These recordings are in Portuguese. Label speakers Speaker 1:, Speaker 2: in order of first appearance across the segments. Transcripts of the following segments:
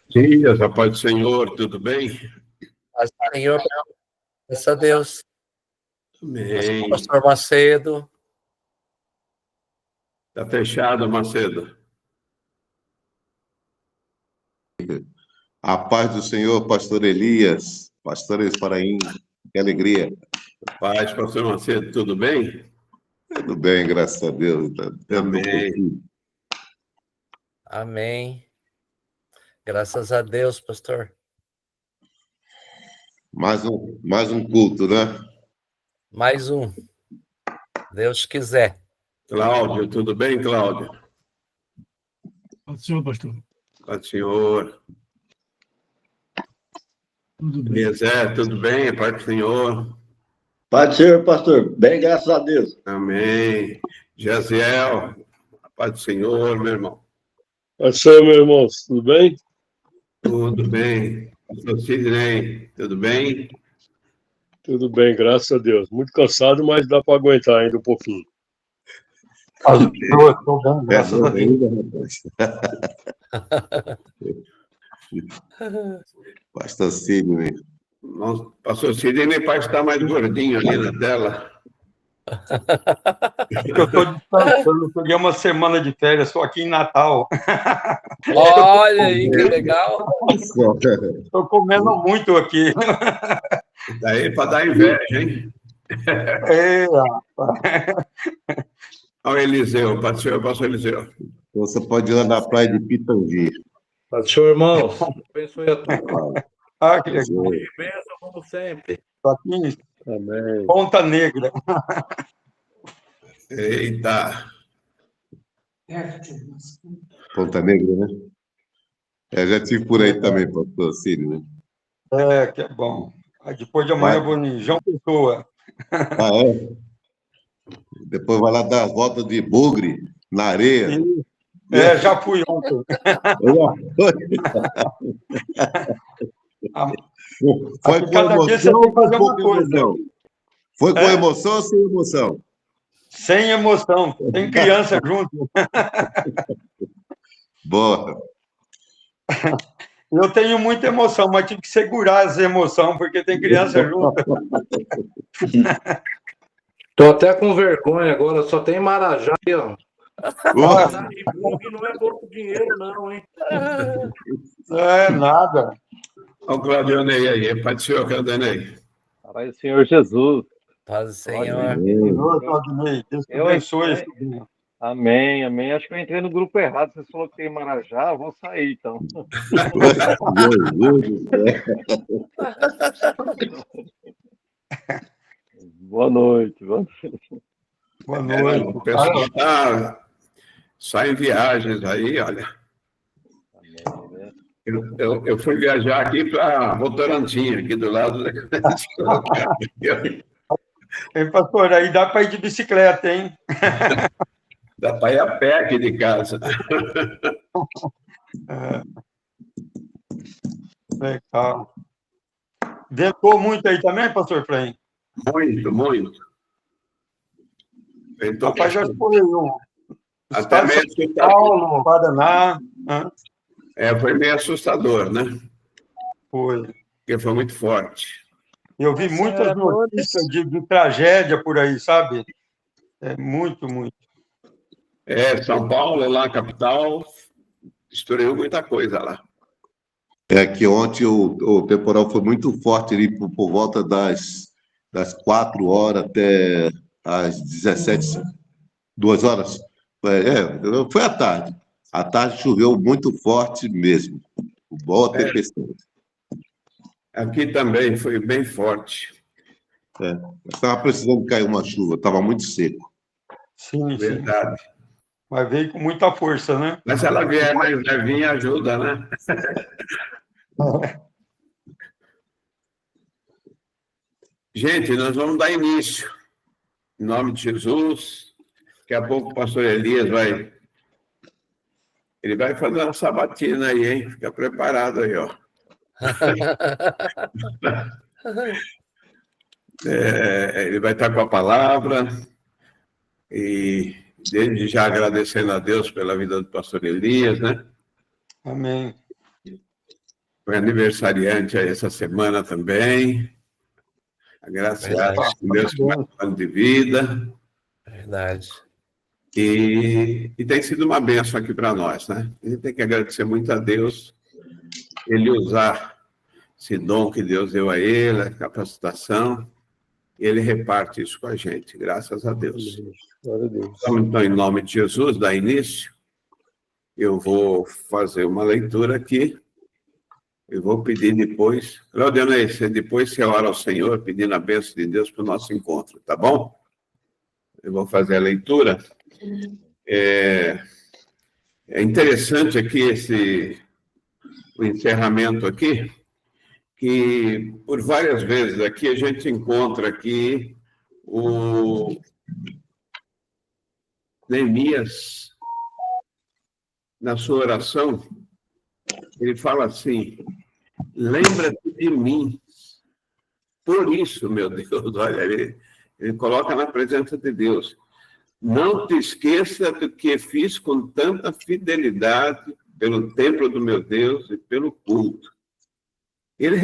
Speaker 1: Dias, a paz do Senhor, tudo bem?
Speaker 2: Paz do Senhor, graças a Deus.
Speaker 1: Amém.
Speaker 2: Pastor Macedo.
Speaker 1: Está fechado, Macedo.
Speaker 3: A paz do Senhor, pastor Elias, pastor Efraim, que alegria.
Speaker 1: Paz, pastor Macedo, tudo bem?
Speaker 3: Tudo bem, graças a Deus.
Speaker 1: Amém.
Speaker 2: Amém. Graças a Deus, pastor.
Speaker 3: Mais um culto, né?
Speaker 2: Mais um. Deus quiser.
Speaker 1: Cláudio, tudo bem, Cláudio?
Speaker 4: Pode ser, pastor.
Speaker 1: Paz do Senhor.
Speaker 4: Tudo bem.
Speaker 1: Eliezer, tudo bem? Paz do Senhor.
Speaker 5: Paz do Senhor, pastor. Bem, graças a Deus.
Speaker 1: Amém. Jaziel, a paz do Senhor, meu irmão.
Speaker 6: Pode ser, meu irmão, tudo bem?
Speaker 1: Tudo bem. Pastor Sidney, tudo bem?
Speaker 6: Tudo bem, graças a Deus. Muito cansado, mas dá para aguentar ainda um pouquinho.
Speaker 5: Pastor, estou bem, graças a Deus.
Speaker 3: Ainda, rapaz. Pastor Sidney.
Speaker 1: Nossa, pastor Sidney parece estar mais gordinho ali na tela.
Speaker 7: Eu estou descansando, peguei uma semana de férias, estou aqui em Natal.
Speaker 2: Olha aí, que legal.
Speaker 7: Estou comendo muito aqui.
Speaker 1: Daí para dar inveja, hein?
Speaker 7: É, rapaz.
Speaker 1: Olha o Eliseu, pastor Eliseu.
Speaker 3: Então você pode ir lá na praia de Pitangi.
Speaker 4: Pastor, irmão. Abençoe a todos.
Speaker 7: Ah, que legal.
Speaker 4: Bênção como sempre.
Speaker 7: Estou aqui em
Speaker 6: Amém.
Speaker 7: Ponta Negra.
Speaker 1: Eita.
Speaker 3: Ponta Negra, né? Já estive por aí também, pastor Sidney.
Speaker 7: É, que é bom. Aí depois de amanhã eu vou em João Pessoa.
Speaker 3: Ah, é? Depois vai lá dar as voltas de bugre na areia.
Speaker 7: É, já fui ontem.
Speaker 3: Foi
Speaker 7: Aqui, cada dia você tem que fazer uma coisa.
Speaker 3: Foi com emoção ou sem emoção?
Speaker 7: Sem emoção. Tem criança junto.
Speaker 3: Boa.
Speaker 7: Eu tenho muita emoção, mas tive que segurar essa emoção, porque tem criança junto.
Speaker 4: Tô até com vergonha agora, só tem Marajá aí, ó.
Speaker 3: Boa.
Speaker 4: E bug não é pouco dinheiro, não, hein?
Speaker 7: É nada.
Speaker 1: Olha o Claudionei aí. Pai do Senhor, Claudionei.
Speaker 8: Pai do Senhor Jesus.
Speaker 2: Paz do Senhor.
Speaker 7: Senhor, Claudinei, Deus te
Speaker 8: Eu
Speaker 7: abençoe.
Speaker 8: entrei- Amém, amém. Acho que eu entrei no grupo errado. Você falou que tem Marajá, eu vou sair, então.
Speaker 3: Jesus do céu.
Speaker 8: Boa noite. Boa noite.
Speaker 7: Boa noite.
Speaker 1: O pessoal está só em viagens aí, olha.
Speaker 8: Amém, né?
Speaker 1: Eu fui viajar aqui para Votorantim, aqui do lado da...
Speaker 7: Hein, pastor, aí dá para ir de bicicleta, hein?
Speaker 1: Dá para ir a pé aqui de casa.
Speaker 7: Legal. Ventou muito aí também, pastor Efraim?
Speaker 1: Muito, muito. Então,
Speaker 7: Rapaz, já foi um.
Speaker 1: até meio
Speaker 7: São
Speaker 1: assustador.
Speaker 7: Paulo, Paraná.
Speaker 1: Foi meio assustador, né?
Speaker 7: Foi.
Speaker 1: Porque foi muito forte.
Speaker 7: Eu vi muitas notícias de tragédia por aí, sabe? É muito, muito.
Speaker 1: São Paulo, lá, capital, destruiu muita coisa lá.
Speaker 3: É que ontem o temporal foi muito forte ali por volta das 4 horas até as 17, 2 horas. Foi à tarde. À tarde choveu muito forte mesmo. Boa tempestade.
Speaker 1: Aqui também foi bem forte.
Speaker 3: Estava precisando cair uma chuva, estava muito seco.
Speaker 7: Sim, sim.
Speaker 1: Verdade.
Speaker 7: Mas veio com muita força, né?
Speaker 1: Mas se ela vier mais levinha, ajuda, né? Gente, nós vamos dar início. Em nome de Jesus. Daqui a pouco o pastor Elias vai... Ele vai fazer uma sabatina aí, hein? Fica preparado aí, ó. Ele vai estar com a palavra e desde já agradecendo a Deus pela vida do pastor Elias, né?
Speaker 7: Amém.
Speaker 1: Foi aniversariante aí essa semana também. Graças a Deus que mais um ano de vida.
Speaker 2: Verdade.
Speaker 1: E tem sido uma bênção aqui para nós, né? A gente tem que agradecer muito a Deus, ele usar esse dom que Deus deu a ele, a capacitação, e ele reparte isso com a gente, graças a Deus.
Speaker 6: Glória a Deus.
Speaker 1: Então, em nome de Jesus, dá início, eu vou fazer uma leitura aqui, eu vou pedir depois, Claudionei, depois você ora ao Senhor, pedindo a bênção de Deus para o nosso encontro, tá bom? Eu vou fazer a leitura. É interessante aqui o encerramento aqui, que por várias vezes aqui a gente encontra aqui o Neemias, na sua oração, ele fala assim: lembra-te de mim. Por isso, meu Deus, olha, ele coloca na presença de Deus. Não te esqueça do que fiz com tanta fidelidade pelo templo do meu Deus e pelo culto. Ele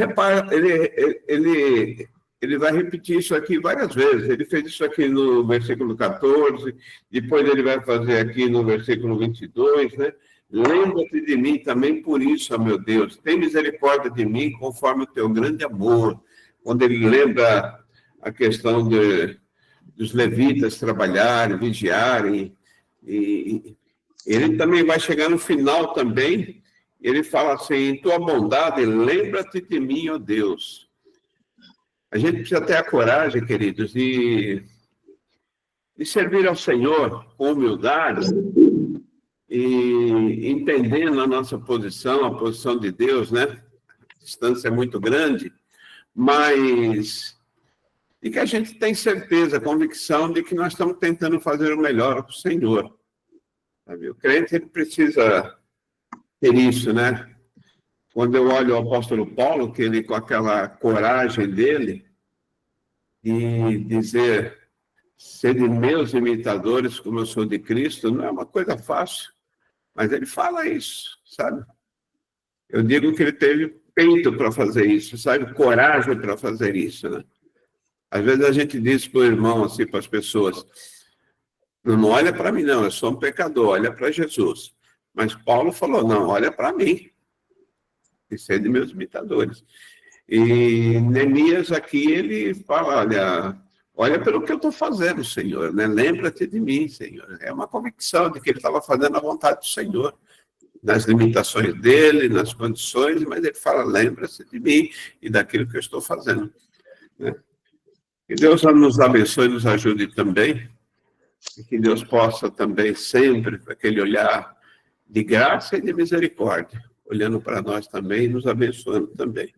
Speaker 1: vai repetir isso aqui várias vezes. Ele fez isso aqui no versículo 14, depois ele vai fazer aqui no versículo 22, né? Lembra-te de mim também por isso, ó meu Deus. Tem misericórdia de mim conforme o teu grande amor. Quando ele lembra a questão dos levitas trabalharem, vigiarem, e ele também vai chegar no final também, ele fala assim: em tua bondade, lembra-te de mim, ó Deus. A gente precisa ter a coragem, queridos, de servir ao Senhor com humildade e entendendo a nossa posição, a posição de Deus, né? A distância é muito grande, mas... E que a gente tem certeza, convicção de que nós estamos tentando fazer o melhor para o Senhor. Sabe? O crente ele precisa ter isso, né? Quando eu olho o apóstolo Paulo, que ele, com aquela coragem dele, e dizer, sede meus imitadores, como eu sou de Cristo, não é uma coisa fácil, mas ele fala isso, sabe? Eu digo que ele teve peito para fazer isso, sabe? Coragem para fazer isso, né? Às vezes a gente diz para o irmão, assim, para as pessoas, não olha para mim, não, eu sou um pecador, olha para Jesus. Mas Paulo falou, não, olha para mim, e sede meus imitadores. E Neemias aqui, ele fala, olha pelo que eu estou fazendo, Senhor, né? Lembra-te de mim, Senhor. É uma convicção de que ele estava fazendo a vontade do Senhor, nas limitações dele, nas condições, mas ele fala, lembra-se de mim e daquilo que eu estou fazendo, né? Que Deus nos abençoe e nos ajude também, e que Deus possa também sempre, com aquele olhar de graça e de misericórdia, olhando para nós também e nos abençoando também.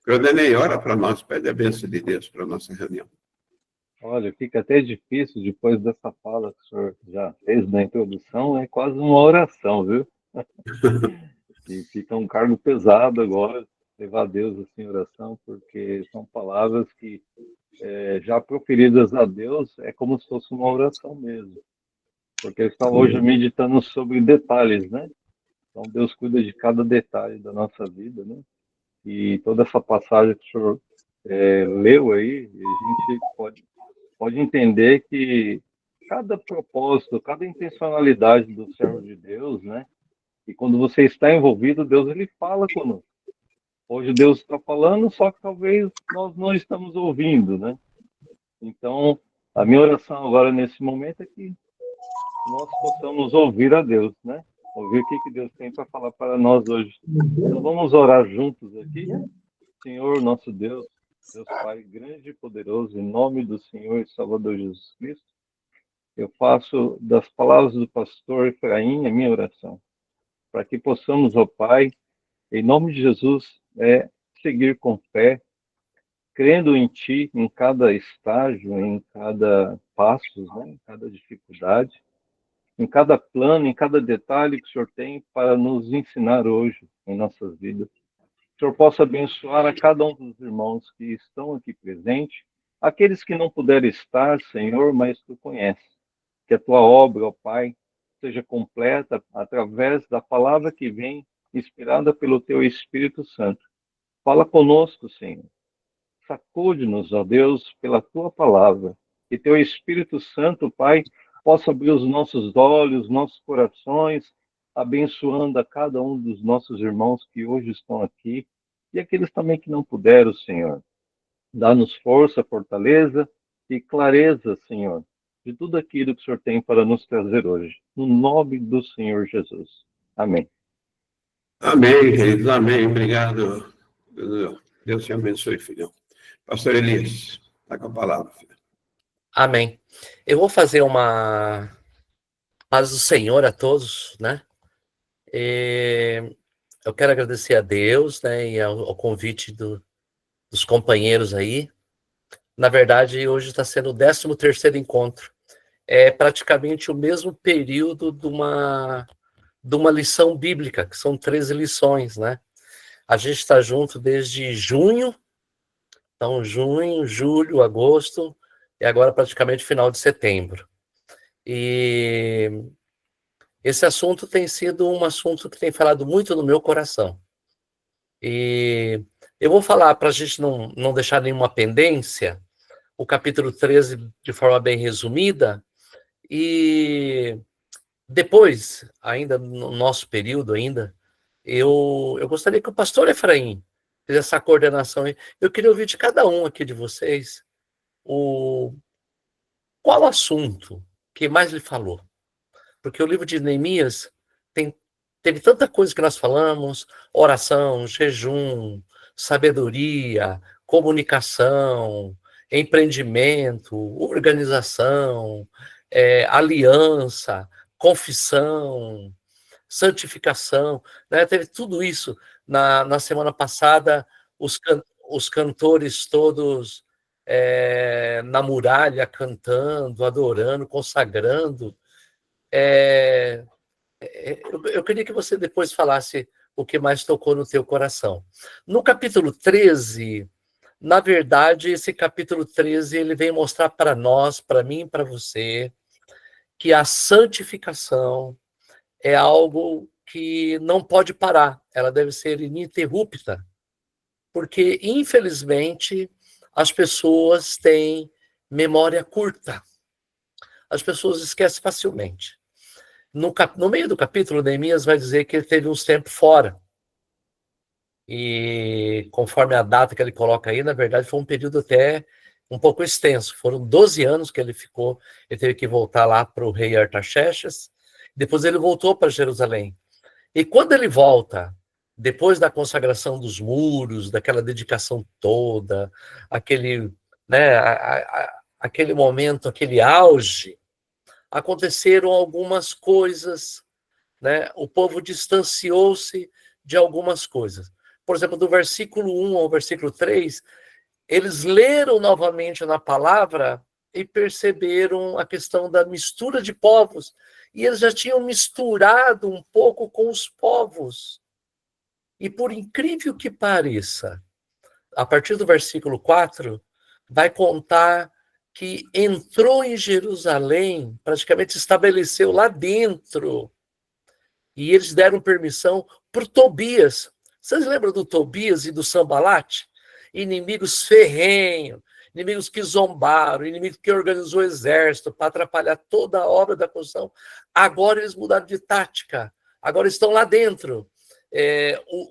Speaker 1: Claudenei, ora para nós, pede a bênção de Deus para a nossa reunião.
Speaker 8: Olha, fica até difícil, depois dessa fala que o senhor já fez na introdução, é quase uma oração, viu? E fica um cargo pesado agora, levar a Deus assim em oração, porque são palavras que, já proferidas a Deus, é como se fosse uma oração mesmo. Porque eu estava hoje meditando sobre detalhes, né? Então, Deus cuida de cada detalhe da nossa vida, né? E toda essa passagem que o senhor leu aí, a gente pode entender que cada propósito, cada intencionalidade do servo de Deus, né? E quando você está envolvido, Deus ele fala conosco. Hoje Deus está falando, só que talvez nós não estamos ouvindo, né? Então, a minha oração agora nesse momento é que nós possamos ouvir a Deus, né? Ouvir o que Deus tem para falar para nós hoje. Então, vamos orar juntos aqui. Senhor, nosso Deus, Deus Pai grande e poderoso, em nome do Senhor e Salvador Jesus Cristo, eu faço das palavras do pastor Efraim a minha oração, para que possamos, ó Pai, em nome de Jesus, seguir com fé, crendo em Ti, em cada estágio, em cada passo, né, em cada dificuldade, em cada plano, em cada detalhe que o Senhor tem para nos ensinar hoje em nossas vidas. Que o Senhor possa abençoar a cada um dos irmãos que estão aqui presentes, aqueles que não puderem estar, Senhor, mas Tu conheces. Que a Tua obra, ó Pai, seja completa através da palavra que vem, inspirada pelo Teu Espírito Santo. Fala conosco, Senhor. Sacude-nos, ó Deus, pela Tua palavra. Que Teu Espírito Santo, Pai, possa abrir os nossos olhos, nossos corações, abençoando a cada um dos nossos irmãos que hoje estão aqui e aqueles também que não puderam, Senhor. Dá-nos força, fortaleza e clareza, Senhor, de tudo aquilo que o Senhor tem para nos trazer hoje. No nome do Senhor Jesus. Amém.
Speaker 1: Amém, queridos, amém. Obrigado. Deus te abençoe, filhão. Pastor Elias, está com a palavra, filho.
Speaker 2: Amém. Eu vou fazer uma paz do Senhor a todos, né? Eu quero agradecer a Deus, né, e ao convite dos companheiros aí. Na verdade, hoje está sendo o 13º encontro. É praticamente o mesmo período de uma lição bíblica, que são 13 lições, né? A gente está junto desde junho, então junho, julho, agosto, e agora praticamente final de setembro. E esse assunto tem sido um assunto que tem falado muito no meu coração. E eu vou falar, para a gente não deixar nenhuma pendência, o capítulo 13 de forma bem resumida, e depois, ainda no nosso período ainda, eu gostaria que o pastor Efraim fizesse essa coordenação. Eu queria ouvir de cada um aqui de vocês qual assunto que mais lhe falou. Porque o livro de Neemias teve tanta coisa que nós falamos: oração, jejum, sabedoria, comunicação, empreendimento, organização, aliança, confissão, santificação, né? Teve tudo isso. Na semana passada, os cantores todos na muralha cantando, adorando, consagrando. Eu queria que você depois falasse o que mais tocou no teu coração. No capítulo 13, na verdade, esse capítulo 13, ele vem mostrar para nós, para mim e para você, que a santificação é algo que não pode parar, ela deve ser ininterrupta, porque, infelizmente, as pessoas têm memória curta, as pessoas esquecem facilmente. No meio do capítulo, Neemias vai dizer que ele teve uns tempos fora, e conforme a data que ele coloca aí, na verdade, foi um período até um pouco extenso, foram 12 anos que ele ficou, ele teve que voltar lá para o rei Artaxerxes, depois ele voltou para Jerusalém. E quando ele volta, depois da consagração dos muros, daquela dedicação toda, aquele, né, aquele momento, aquele auge, aconteceram algumas coisas, né? O povo distanciou-se de algumas coisas. Por exemplo, do versículo 1 ao versículo 3, eles leram novamente na palavra e perceberam a questão da mistura de povos. E eles já tinham misturado um pouco com os povos. E por incrível que pareça, a partir do versículo 4, vai contar que entrou em Jerusalém, praticamente estabeleceu lá dentro, e eles deram permissão para Tobias. Vocês lembram do Tobias e do Sambalate? Inimigos ferrenhos, inimigos que zombaram, inimigos que organizou o exército para atrapalhar toda a obra da construção. Agora eles mudaram de tática, agora estão lá dentro.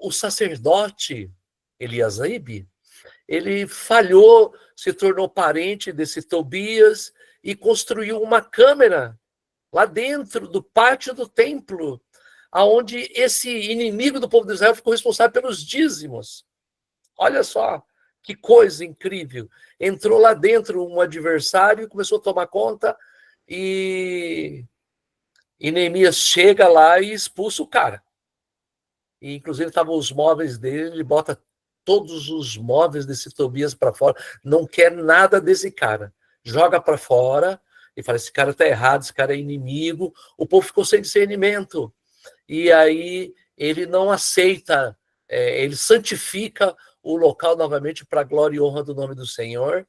Speaker 2: O sacerdote Eliasibe, ele falhou, se tornou parente desse Tobias e construiu uma câmara lá dentro do pátio do templo, aonde esse inimigo do povo de Israel ficou responsável pelos dízimos. Olha só, que coisa incrível. Entrou lá dentro um adversário, começou a tomar conta e Neemias chega lá e expulsa o cara. E, inclusive, estavam os móveis dele, ele bota todos os móveis desse Tobias para fora, não quer nada desse cara. Joga para fora e fala, esse cara está errado, esse cara é inimigo. O povo ficou sem discernimento. E aí ele não aceita, ele santifica o local novamente para a glória e honra do nome do Senhor,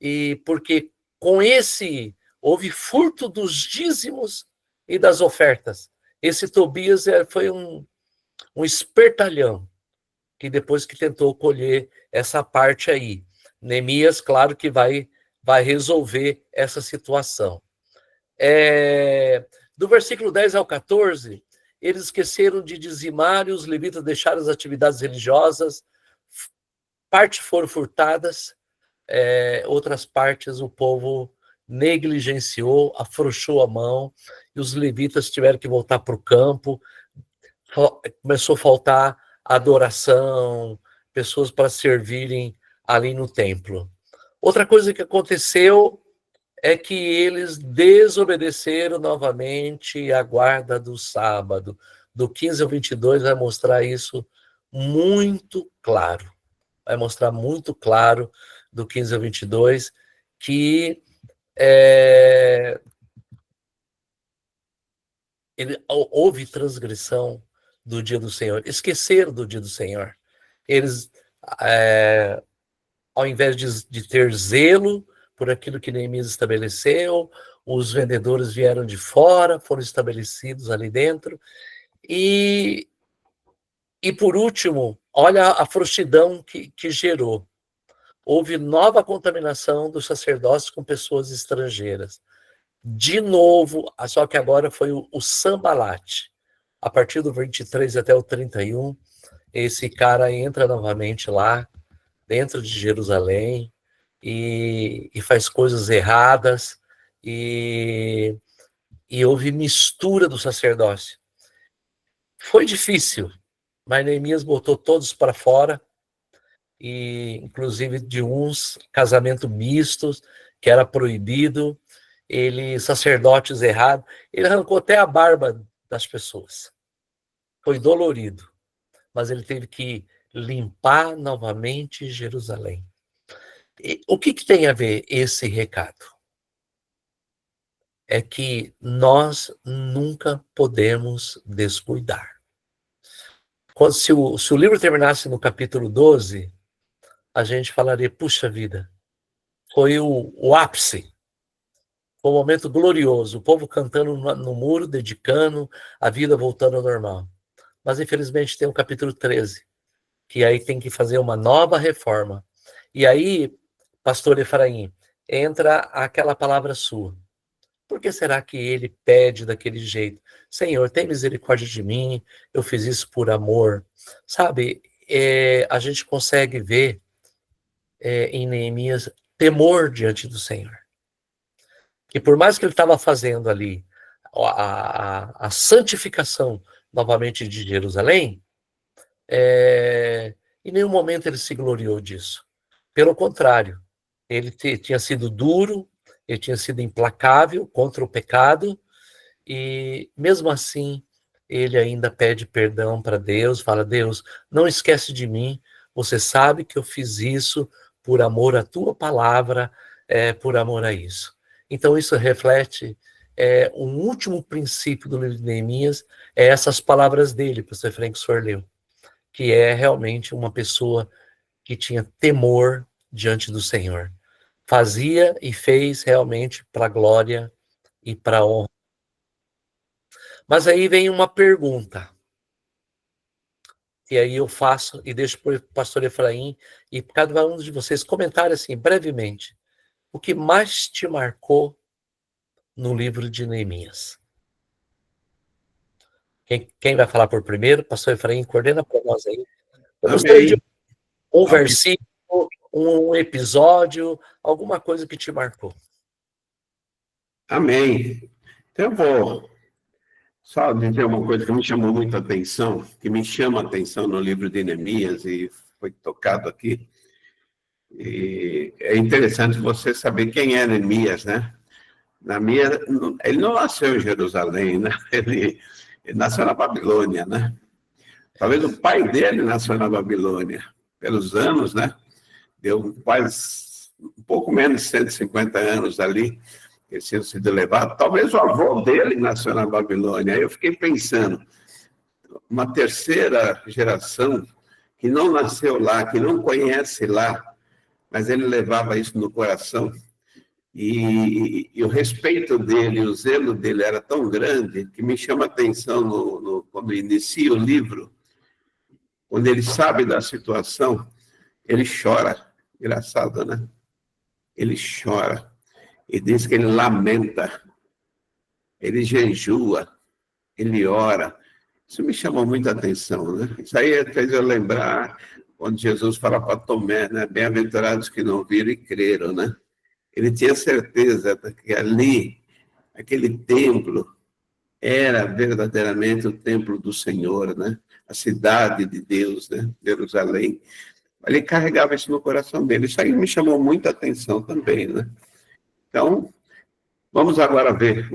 Speaker 2: e porque com esse houve furto dos dízimos e das ofertas. Esse Tobias foi um espertalhão, que depois que tentou colher essa parte aí. Neemias, claro que vai resolver essa situação. Do versículo 10 ao 14, eles esqueceram de dizimar e os levitas deixaram as atividades religiosas, partes foram furtadas, outras partes o povo negligenciou, afrouxou a mão, e os levitas tiveram que voltar para o campo, começou a faltar adoração, pessoas para servirem ali no templo. Outra coisa que aconteceu é que eles desobedeceram novamente a guarda do sábado. Do 15 ao 22 vai mostrar isso muito claro. Vai mostrar muito claro, do 15 ao 22, que houve transgressão do dia do Senhor. Esqueceram do dia do Senhor. Eles, ao invés de ter zelo por aquilo que Neemias estabeleceu, os vendedores vieram de fora, foram estabelecidos ali dentro. E por último, olha a frouxidão que gerou. Houve nova contaminação dos sacerdotes com pessoas estrangeiras. De novo, só que agora foi o Sambalate. A partir do 23 até o 31, esse cara entra novamente lá, dentro de Jerusalém, e faz coisas erradas, e houve mistura do sacerdócio. Foi difícil, mas Neemias botou todos para fora, e inclusive de uns casamento mistos, que era proibido, sacerdotes errados, ele arrancou até a barba das pessoas. Foi dolorido, mas ele teve que limpar novamente Jerusalém. E o que tem a ver esse recado? É que nós nunca podemos descuidar. Se o livro terminasse no capítulo 12, a gente falaria, puxa vida, foi o ápice, foi um momento glorioso, o povo cantando no muro, dedicando, a vida voltando ao normal. Mas infelizmente tem o capítulo 13, que aí tem que fazer uma nova reforma. E aí, pastor Efraim, entra aquela palavra sua. Por que será que ele pede daquele jeito? Senhor, tem misericórdia de mim, eu fiz isso por amor. Sabe, a gente consegue ver em Neemias temor diante do Senhor. Que por mais que ele estava fazendo ali a santificação novamente de Jerusalém, em nenhum momento ele se gloriou disso. Pelo contrário, ele tinha sido duro, ele tinha sido implacável contra o pecado, e mesmo assim, ele ainda pede perdão para Deus, fala, Deus, não esquece de mim, você sabe que eu fiz isso por amor à tua palavra, por amor a isso. Então isso reflete um último princípio do livro de Neemias, essas palavras dele, pastor Frank Sorleu, que é realmente uma pessoa que tinha temor diante do Senhor. Fazia e fez realmente para a glória e para a honra. Mas aí vem uma pergunta, e aí eu faço e deixo para o pastor Efraim e cada um de vocês comentar assim, brevemente, o que mais te marcou no livro de Neemias? Quem vai falar por primeiro? Pastor Efraim, coordena para nós aí. Eu gostaria de um versículo, um episódio, alguma coisa que te marcou.
Speaker 1: Amém. Então eu vou só dizer uma coisa que me chamou muita atenção, que me chama a atenção no livro de Neemias e foi tocado aqui. E é interessante você saber quem é Neemias, né? Ele não nasceu em Jerusalém, né? Ele nasceu na Babilônia, né? Talvez o pai dele nasceu na Babilônia. Pelos anos, né? Deu quase um pouco menos de 150 anos ali, eles tinham sido levados. Talvez o avô dele nasceu na Babilônia. Aí eu fiquei pensando, uma terceira geração que não nasceu lá, que não conhece lá, mas ele levava isso no coração. E o respeito dele, o zelo dele era tão grande que me chama a atenção quando inicia o livro, quando ele sabe da situação, ele chora. Engraçado, né? Ele chora. E diz que ele lamenta, ele jejua, ele ora. Isso me chamou muita atenção, né? Isso aí fez eu lembrar quando Jesus fala para Tomé, né? Bem-aventurados que não viram e creram, né? Ele tinha certeza que ali, aquele templo, era verdadeiramente o templo do Senhor, né? A cidade de Deus, né? Jerusalém. Ele carregava isso no coração dele. Isso aí me chamou muita atenção também, né? Então, vamos agora ver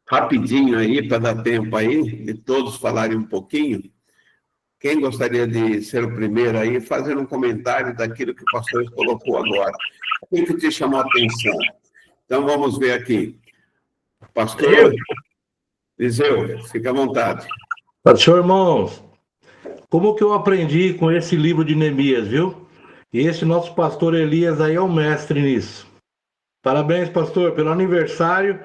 Speaker 1: rapidinho aí, para dar tempo aí, de todos falarem um pouquinho. Quem gostaria de ser o primeiro aí, fazendo um comentário daquilo que o pastor colocou agora? O que te chamou a atenção? Então, vamos ver aqui. Pastor Eliseu, fica à vontade.
Speaker 4: Senhor, irmãos, como que eu aprendi com esse livro de Neemias, viu? E esse nosso pastor Elias aí é o mestre nisso. Parabéns, pastor, pelo aniversário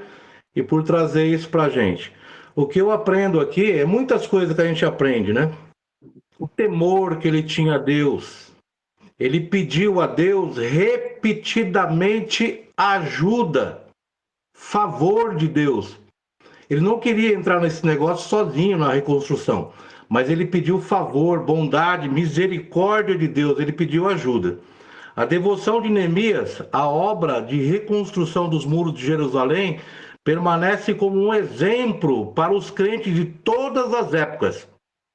Speaker 4: e por trazer isso pra gente. O que eu aprendo aqui é muitas coisas que a gente aprende, né? O temor que ele tinha a Deus. Ele pediu a Deus repetidamente ajuda, favor de Deus. Ele não queria entrar nesse negócio sozinho na reconstrução, mas ele pediu favor, bondade, misericórdia de Deus, ele pediu ajuda. A devoção de Neemias, a obra de reconstrução dos muros de Jerusalém, permanece como um exemplo para os crentes de todas as épocas.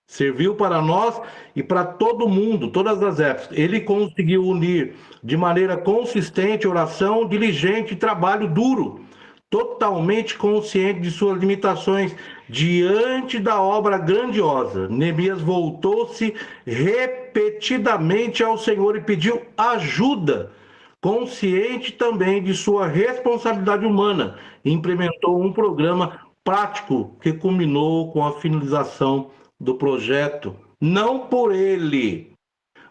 Speaker 4: Serviu para nós e para todo mundo, todas as épocas. Ele conseguiu unir de maneira consistente oração, diligente e trabalho duro, totalmente consciente de suas limitações diante da obra grandiosa. Neemias voltou-se repetidamente ao Senhor e pediu ajuda, consciente também de sua responsabilidade humana, e implementou um programa prático que culminou com a finalização do projeto, não por ele,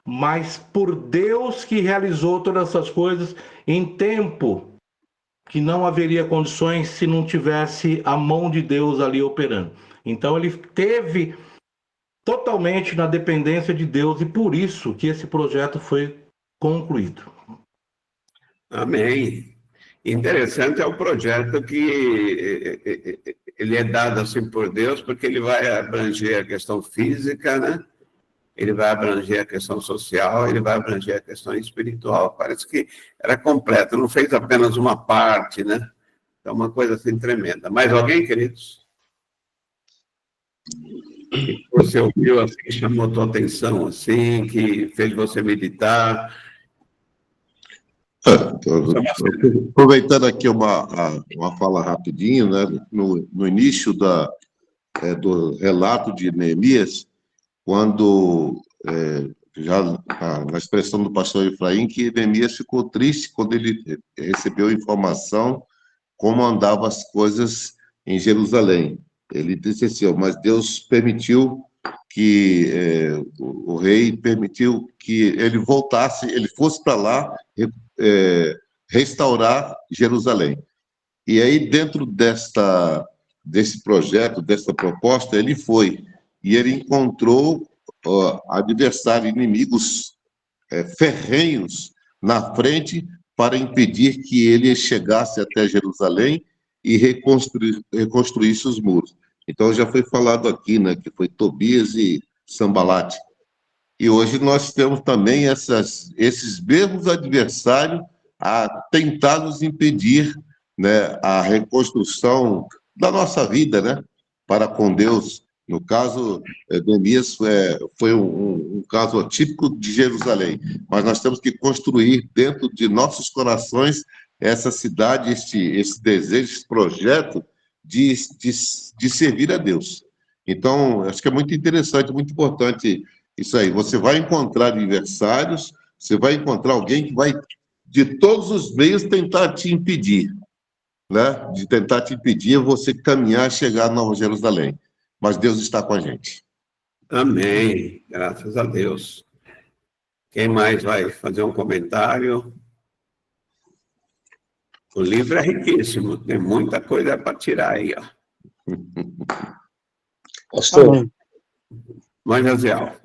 Speaker 4: mas por Deus que realizou todas essas coisas em tempo que não haveria condições se não tivesse a mão de Deus ali operando. Então ele teve totalmente na dependência de Deus e por isso que esse projeto foi concluído.
Speaker 1: Amém. Interessante é o projeto que ele é dado assim por Deus, porque ele vai abranger a questão física, né? Ele vai abranger a questão social, ele vai abranger a questão espiritual. Parece que era completo, não fez apenas uma parte, né? É uma coisa assim tremenda. Mais alguém, queridos? Que você ouviu assim, que chamou a tua atenção, assim, que fez você meditar?
Speaker 3: Aproveitando aqui uma fala rapidinho, né? No início do relato de Neemias, quando, já na expressão do pastor Efraim, que Neemias ficou triste quando ele recebeu informação como andavam as coisas em Jerusalém. Ele disse assim, mas Deus permitiu que o rei permitiu que ele voltasse, ele fosse para lá restaurar Jerusalém. E aí, dentro desse projeto, dessa proposta, ele foi. E ele encontrou adversários, inimigos ferrenhos na frente para impedir que ele chegasse até Jerusalém e reconstruísse os muros. Então, já foi falado aqui, né, que foi Tobias e Sambalate. E hoje nós temos também esses mesmos adversários a tentar nos impedir, né, a reconstrução da nossa vida, né, para com Deus. No caso, Neemias foi um caso atípico de Jerusalém, mas nós temos que construir dentro de nossos corações essa cidade, esse desejo, esse projeto de servir a Deus. Então, acho que é muito interessante, muito importante isso aí. Você vai encontrar adversários, você vai encontrar alguém que vai, de todos os meios, tentar te impedir, né? De tentar te impedir você caminhar, chegar a Nova Jerusalém. Mas Deus está com a gente.
Speaker 1: Amém. Graças a Deus. Quem mais vai fazer um comentário? O livro é riquíssimo, tem muita coisa para tirar aí, ó.
Speaker 6: Pastor,
Speaker 1: Mas, Aziel,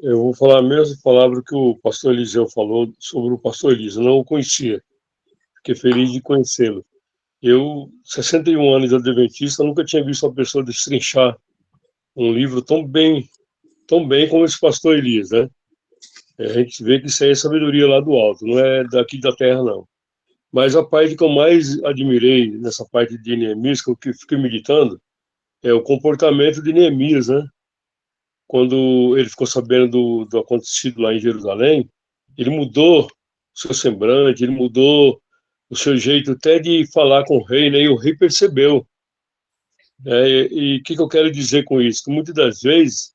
Speaker 6: eu vou falar a mesma palavra que o pastor Eliseu falou sobre o pastor Elisa. Não o conhecia. Fiquei feliz de conhecê-lo. Eu, 61 anos de adventista, nunca tinha visto uma pessoa destrinchar um livro tão bem como esse pastor Elias, né? A gente vê que isso aí é sabedoria lá do alto, não é daqui da terra, não. Mas a parte que eu mais admirei nessa parte de Neemias, que eu fiquei meditando, é o comportamento de Neemias, né? Quando ele ficou sabendo do acontecido lá em Jerusalém, ele mudou o seu semblante, ele mudou o seu jeito até de falar com o rei, né? E o rei percebeu. E o que eu quero dizer com isso? Que muitas das vezes,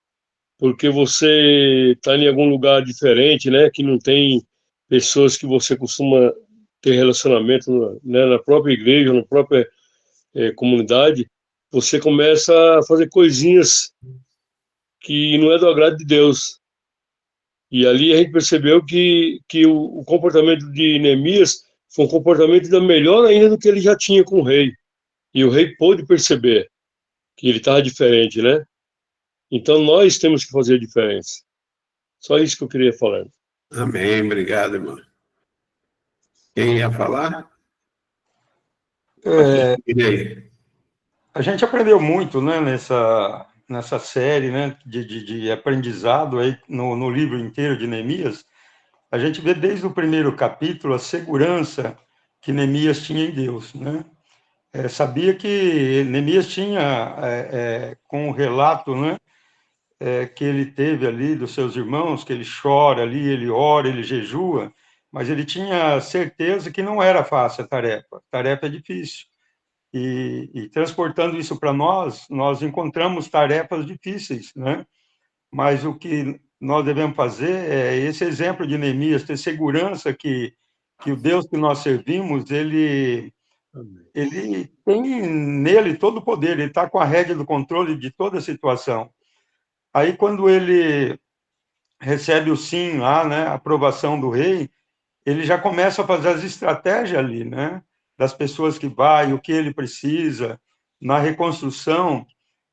Speaker 6: porque você está em algum lugar diferente, né? Que não tem pessoas que você costuma ter relacionamento, né, na própria igreja, na própria comunidade, você começa a fazer coisinhas que não é do agrado de Deus. E ali a gente percebeu que o comportamento de Neemias foi um comportamento ainda melhor ainda do que ele já tinha com o rei. E o rei pôde perceber que ele estava diferente, né? Então nós temos que fazer a diferença. Só isso que eu queria falar.
Speaker 1: amém, obrigado, irmão. Quem ia falar? E aí?
Speaker 7: A gente aprendeu muito, né, nessa série, né, de aprendizado aí no livro inteiro de Neemias. A gente vê desde o primeiro capítulo a segurança que Neemias tinha em Deus, né? Sabia que Neemias tinha, com o relato, né, que ele teve ali dos seus irmãos, que ele chora ali, ele ora, ele jejua, mas ele tinha certeza que não era fácil a tarefa é difícil. E transportando isso para nós encontramos tarefas difíceis, né? Mas o que nós devemos fazer é esse exemplo de Neemias, ter segurança que o Deus que nós servimos, ele tem nele todo o poder, ele está com a rédea do controle de toda a situação. Aí, quando ele recebe o sim lá, né, a aprovação do rei, ele já começa a fazer as estratégias ali, né, das pessoas que vai, o que ele precisa. Na reconstrução,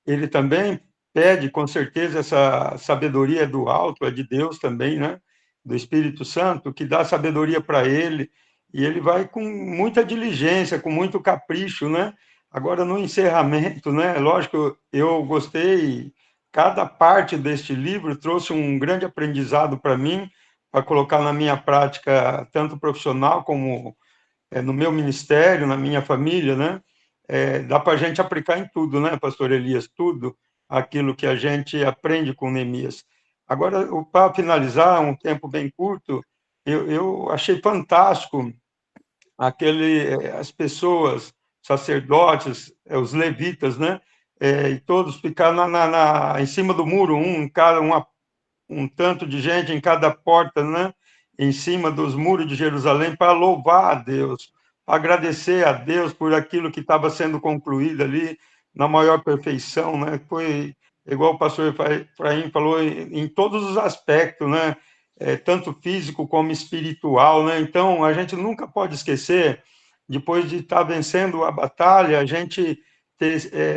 Speaker 7: ele também pede, com certeza, essa sabedoria do alto, é de Deus também, né, do Espírito Santo, que dá sabedoria para ele, e ele vai com muita diligência, com muito capricho, né. Agora, no encerramento, né, lógico, eu gostei, cada parte deste livro trouxe um grande aprendizado para mim, para colocar na minha prática, tanto profissional como no meu ministério, na minha família, né? Dá para a gente aplicar em tudo, né, pastor Elias? Tudo aquilo que a gente aprende com Neemias. Agora, para finalizar, um tempo bem curto, eu achei fantástico as pessoas, sacerdotes, os levitas, né? E todos ficaram em cima do muro, um tanto de gente em cada porta, né? Em cima dos muros de Jerusalém, para louvar a Deus, agradecer a Deus por aquilo que estava sendo concluído ali na maior perfeição, né? Foi igual o pastor Efraim falou, em todos os aspectos, né? Tanto físico como espiritual, né? Então, a gente nunca pode esquecer, depois de estar vencendo a batalha, a gente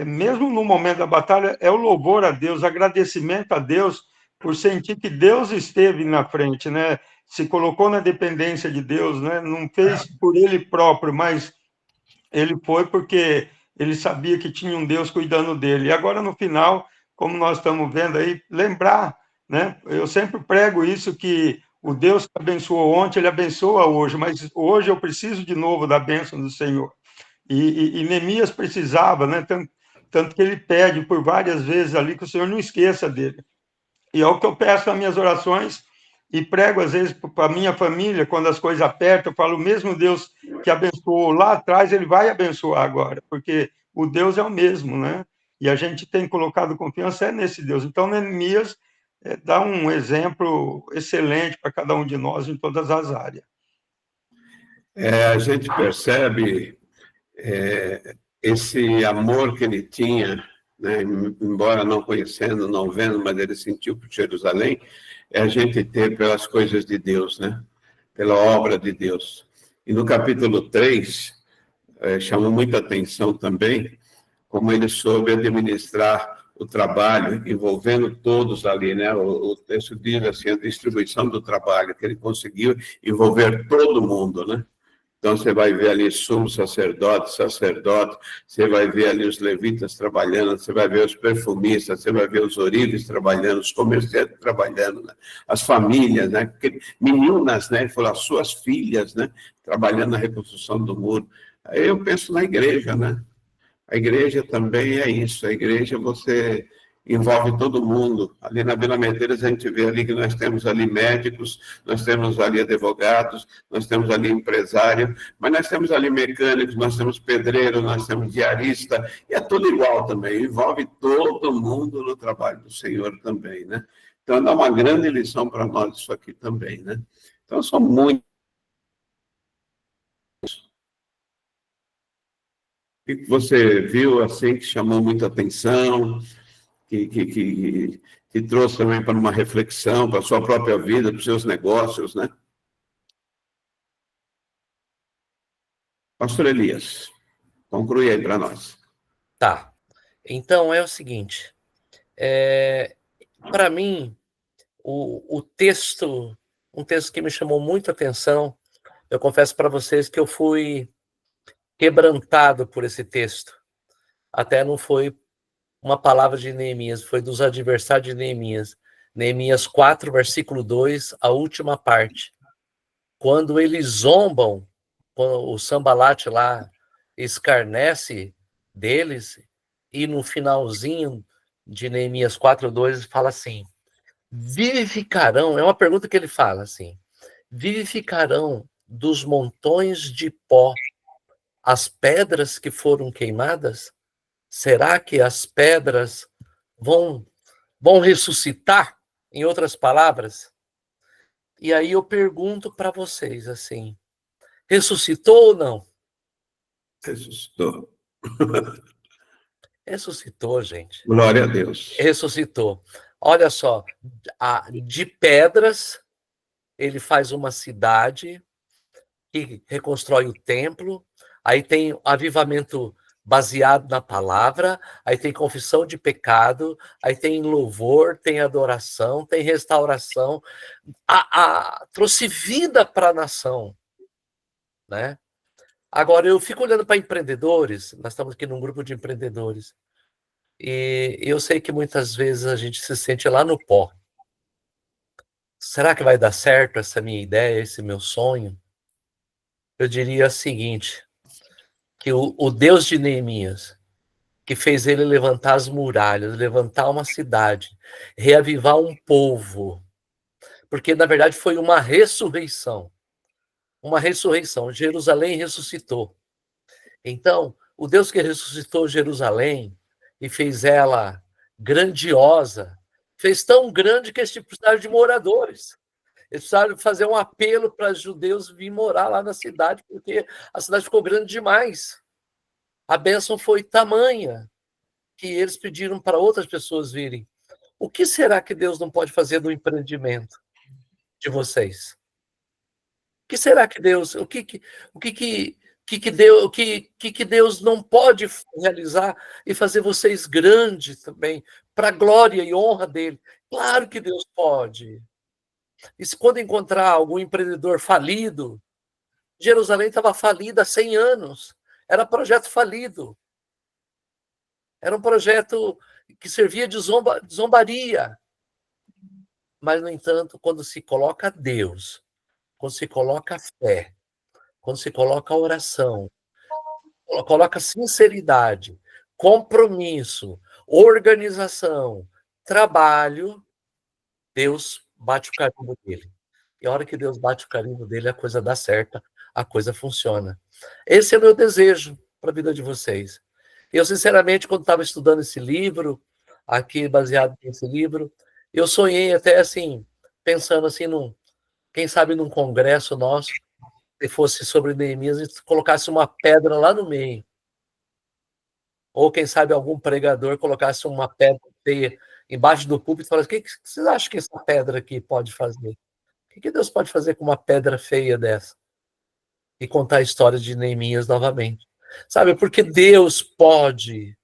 Speaker 7: mesmo no momento da batalha, é o louvor a Deus, agradecimento a Deus por sentir que Deus esteve na frente, né? Se colocou na dependência de Deus, né? Não fez por ele próprio, mas ele foi porque ele sabia que tinha um Deus cuidando dele. E agora, no final, como nós estamos vendo aí, lembrar, né? Eu sempre prego isso, que o Deus que abençoou ontem, ele abençoa hoje, mas hoje eu preciso de novo da bênção do Senhor. E Neemias precisava, né? Tanto que ele pede por várias vezes ali que o Senhor não esqueça dele. E é o que eu peço nas minhas orações e prego, às vezes, para a minha família, quando as coisas apertam, eu falo, o mesmo Deus que abençoou lá atrás, ele vai abençoar agora, porque o Deus é o mesmo, né? E a gente tem colocado confiança nesse Deus. Então, Neemias dá um exemplo excelente para cada um de nós em todas as áreas.
Speaker 1: A gente percebe esse amor que ele tinha, né? Embora não conhecendo, não vendo, mas ele sentiu por Jerusalém, é a gente ter pelas coisas de Deus, né? Pela obra de Deus. E no capítulo 3, chamou muita atenção também como ele soube administrar o trabalho, envolvendo todos ali, né? O texto diz assim, a distribuição do trabalho, que ele conseguiu envolver todo mundo, né? Então, você vai ver ali sumo sacerdote, você vai ver ali os levitas trabalhando, você vai ver os perfumistas, você vai ver os ourives trabalhando, os comerciantes trabalhando, né? As famílias, né? Meninas, né? Ele falou, as suas filhas, né? Trabalhando na reconstrução do muro. Aí eu penso na igreja, né? A igreja também é isso, a igreja você envolve todo mundo. Ali na Vila Medeiros a gente vê ali que nós temos ali médicos, nós temos ali advogados, nós temos ali empresário, mas nós temos ali mecânicos, nós temos pedreiro, nós temos diarista, e é tudo igual também, envolve todo mundo no trabalho do Senhor também, né? Então dá uma grande lição para nós isso aqui também, né? Então são muitos. O que você viu assim que chamou muita atenção, que trouxe também para uma reflexão, para a sua própria vida, para os seus negócios, né? Pastor Elias, conclui aí para nós.
Speaker 2: Tá. Então, é o seguinte. Para mim, o texto, um texto que me chamou muita atenção, eu confesso para vocês que eu fui quebrantado por esse texto. Até não foi uma palavra de Neemias, foi dos adversários de Neemias. Neemias 4, versículo 2, a última parte. Quando eles zombam, quando o Sambalate lá escarnece deles, e no finalzinho de Neemias 4:2 fala assim, vivificarão, é uma pergunta que ele fala assim, vivificarão dos montões de pó as pedras que foram queimadas? Será que as pedras vão ressuscitar? Em outras palavras? E aí eu pergunto para vocês assim, ressuscitou ou não?
Speaker 1: Ressuscitou.
Speaker 2: Ressuscitou, gente.
Speaker 1: Glória a Deus.
Speaker 2: Ressuscitou. Olha só, de pedras, ele faz uma cidade que reconstrói o templo, aí tem avivamento baseado na palavra, aí tem confissão de pecado, aí tem louvor, tem adoração, tem restauração, trouxe vida para a nação, né? Agora, eu fico olhando para empreendedores, nós estamos aqui num grupo de empreendedores, e eu sei que muitas vezes a gente se sente lá no pó. Será que vai dar certo essa minha ideia, esse meu sonho? Eu diria o seguinte, que o Deus de Neemias, que fez ele levantar as muralhas, levantar uma cidade, reavivar um povo, porque na verdade foi uma ressurreição. Jerusalém ressuscitou. Então, o Deus que ressuscitou Jerusalém e fez ela grandiosa, fez tão grande que eles precisaram de moradores. Eles precisaram fazer um apelo para os judeus vir morar lá na cidade, porque a cidade ficou grande demais. A bênção foi tamanha que eles pediram para outras pessoas virem. O que será que Deus não pode fazer no empreendimento de vocês? O que será que Deus, o que Deus não pode realizar e fazer vocês grandes também, para a glória e honra dele? Claro que Deus pode. E se quando encontrar algum empreendedor falido, Jerusalém estava falida há 100 anos, era projeto falido. Era um projeto que servia de zombaria. Mas, no entanto, quando se coloca Deus, quando se coloca fé, quando se coloca oração, coloca sinceridade, compromisso, organização, trabalho, Deus bate o carimbo dele. E a hora que Deus bate o carimbo dele, a coisa dá certo, a coisa funciona. Esse é o meu desejo para a vida de vocês. Eu, sinceramente, quando estava estudando esse livro, aqui baseado nesse livro, eu sonhei até assim, pensando assim, quem sabe num congresso nosso, se fosse sobre Neemias, e colocasse uma pedra lá no meio. Ou quem sabe algum pregador colocasse uma pedra feia embaixo do púlpito e falasse: o que vocês acham que essa pedra aqui pode fazer? O que Deus pode fazer com uma pedra feia dessa? E contar a história de Neemias novamente. Sabe, porque Deus pode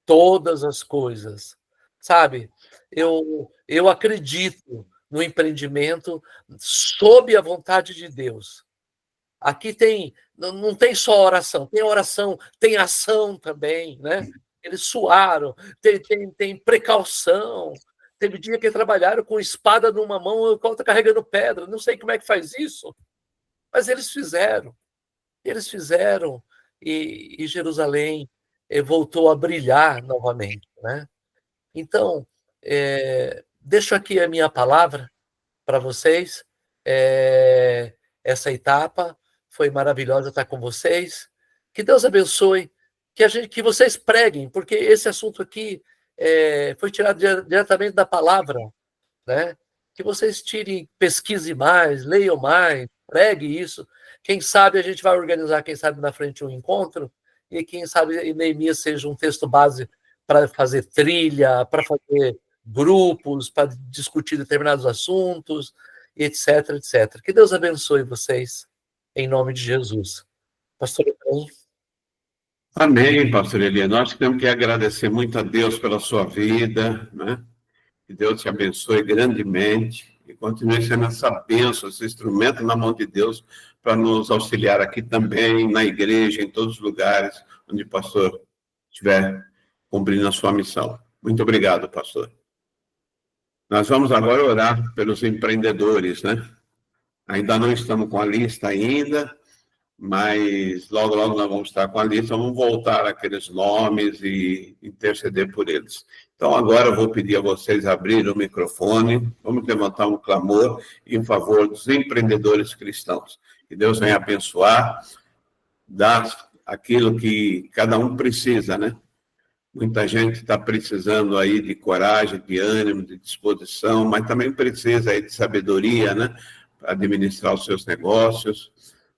Speaker 2: todas as coisas. Sabe, eu acredito no empreendimento sob a vontade de Deus. Aqui não tem só oração, tem ação também, né? Eles suaram, tem precaução. Teve dia que trabalharam com espada numa mão e a outra carregando pedra. Não sei como é que faz isso, mas eles fizeram. E Jerusalém voltou a brilhar novamente, né? Então, deixo aqui a minha palavra para vocês. Essa etapa foi maravilhosa estar com vocês. Que Deus abençoe, que vocês preguem, porque esse assunto aqui foi tirado diretamente da palavra, né? Que vocês tirem, pesquisem mais, leiam mais, pregue isso. Quem sabe a gente vai organizar, quem sabe na frente um encontro, e quem sabe Neemias seja um texto base para fazer trilha, para fazer grupos, para discutir determinados assuntos, etc, etc. Que Deus abençoe vocês, em nome de Jesus. Pastor Efraim.
Speaker 1: Amém, pastor Elias. Nós temos que agradecer muito a Deus pela sua vida, né? Que Deus te abençoe grandemente e continue sendo essa bênção, esse instrumento na mão de Deus para nos auxiliar aqui também, na igreja, em todos os lugares onde o pastor estiver cumprindo a sua missão. Muito obrigado, pastor. Nós vamos agora orar pelos empreendedores, né? Ainda não estamos com a lista ainda, mas logo, logo nós vamos estar com a lista, vamos voltar àqueles nomes e interceder por eles. Então, agora eu vou pedir a vocês abrirem o microfone, vamos levantar um clamor em favor dos empreendedores cristãos. Que Deus venha abençoar, dar aquilo que cada um precisa, né? Muita gente está precisando aí de coragem, de ânimo, de disposição, mas também precisa aí de sabedoria, né? Para administrar os seus negócios.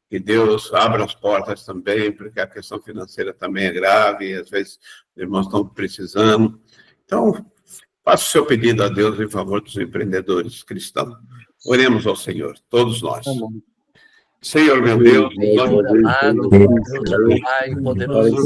Speaker 1: Que Deus abra as portas também, porque a questão financeira também é grave, e às vezes os irmãos estão precisando. Então, Faça o seu pedido a Deus em favor dos empreendedores cristãos. Oremos ao Senhor, todos nós. Senhor, meu Deus,
Speaker 2: Senhor amado, Deus Pai, poderoso Deus,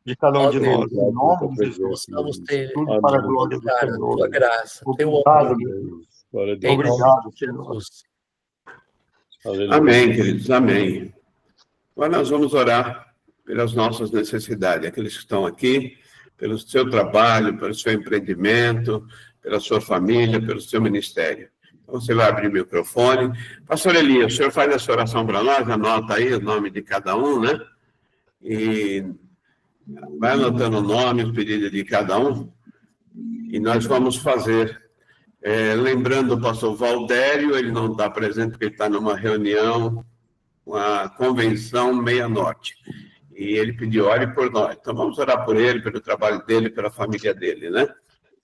Speaker 7: de cada um de nós. Em nome de Jesus.
Speaker 2: Possamos ter
Speaker 7: Tudo para a glória do
Speaker 2: a
Speaker 7: Senhor.
Speaker 2: tua graça, teu
Speaker 7: Obrigado,
Speaker 2: amor.
Speaker 7: Deus.
Speaker 2: Em nome
Speaker 7: Obrigado,
Speaker 2: de Jesus.
Speaker 1: Amém, queridos, amém. Agora nós vamos orar pelas nossas necessidades, aqueles que estão aqui, pelo seu trabalho, pelo seu empreendimento, pela sua família, pelo seu ministério. Então, você vai abrir o microfone. Pastor Elias, o senhor faz essa oração para nós, anota aí o nome de cada um, né? E vai anotando o nome, os pedidos de cada um, e nós vamos fazer. Lembrando o pastor Valdério, ele não está presente porque ele está numa reunião, uma convenção Meia Norte. E ele pediu, ore por nós. Então vamos orar por ele, pelo trabalho dele, pela família dele, né?